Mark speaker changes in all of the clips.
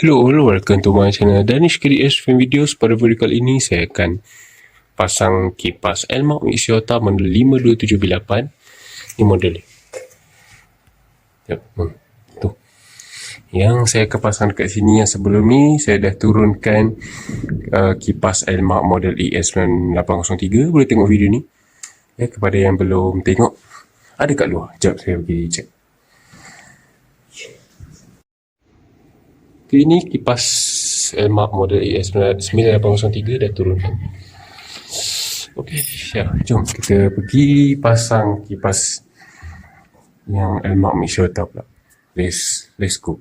Speaker 1: Hello, welcome to my channel Danish Creates Film Videos. Pada video kali ini saya akan pasang kipas Elmark Mitsuyota model 5278. Ini model tu. Yang saya akan pasang dekat sini, yang sebelum ni saya dah turunkan kipas Elmark model ES9803. Boleh tengok video ni. Ya, kepada yang belum tengok, ada kat luar. Sekejap saya pergi cek. Ini kipas Elmark model ES9803 dah turunkan. Okey, ya, jom kita pergi pasang kipas yang Elmark Mitsuyota pula. Let's go.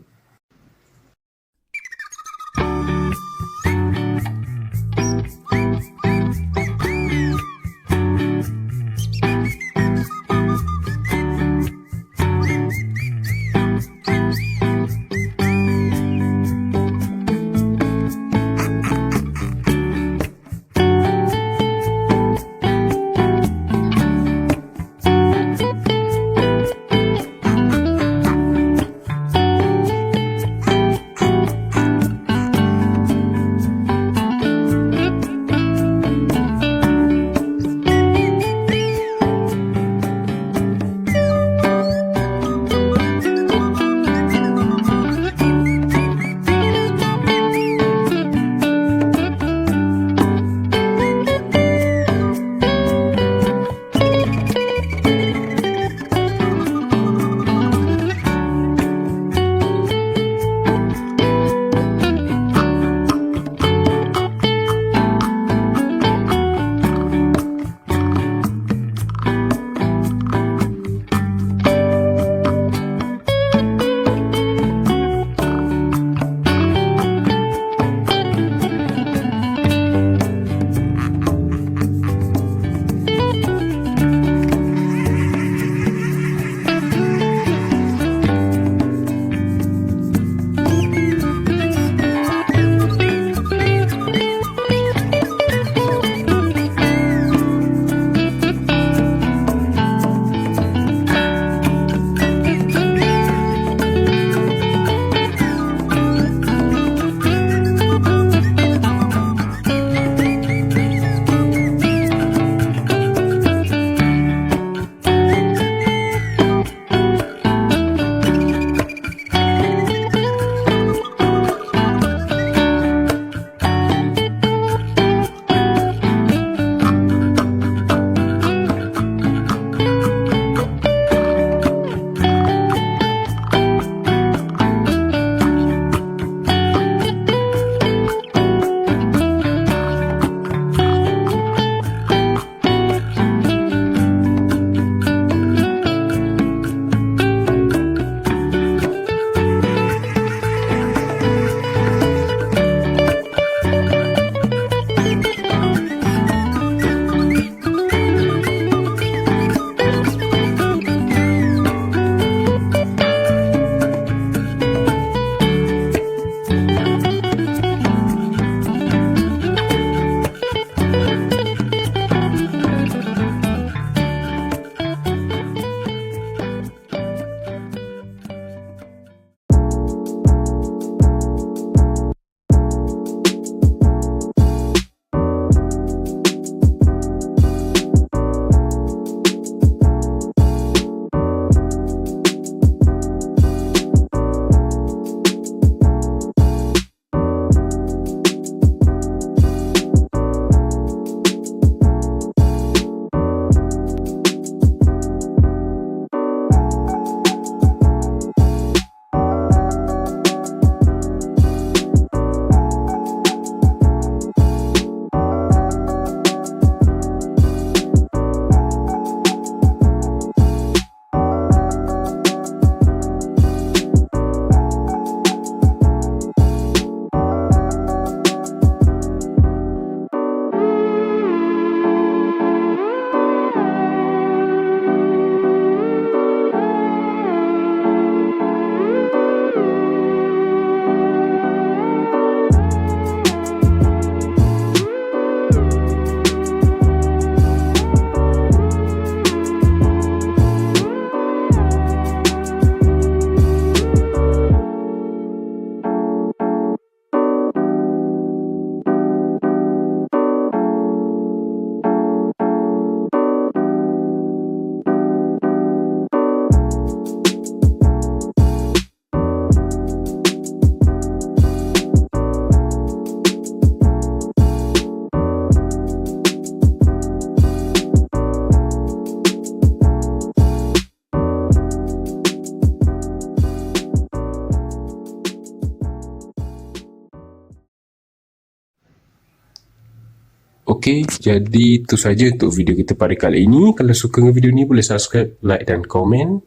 Speaker 1: Okey, jadi itu saja untuk video kita pada kali ini. Kalau suka dengan video ni boleh subscribe, like dan komen.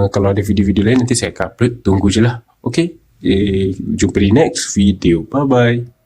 Speaker 1: Kalau ada video-video lain nanti saya akan upload, tunggu je lah. Okey, jumpa di next video. Bye bye.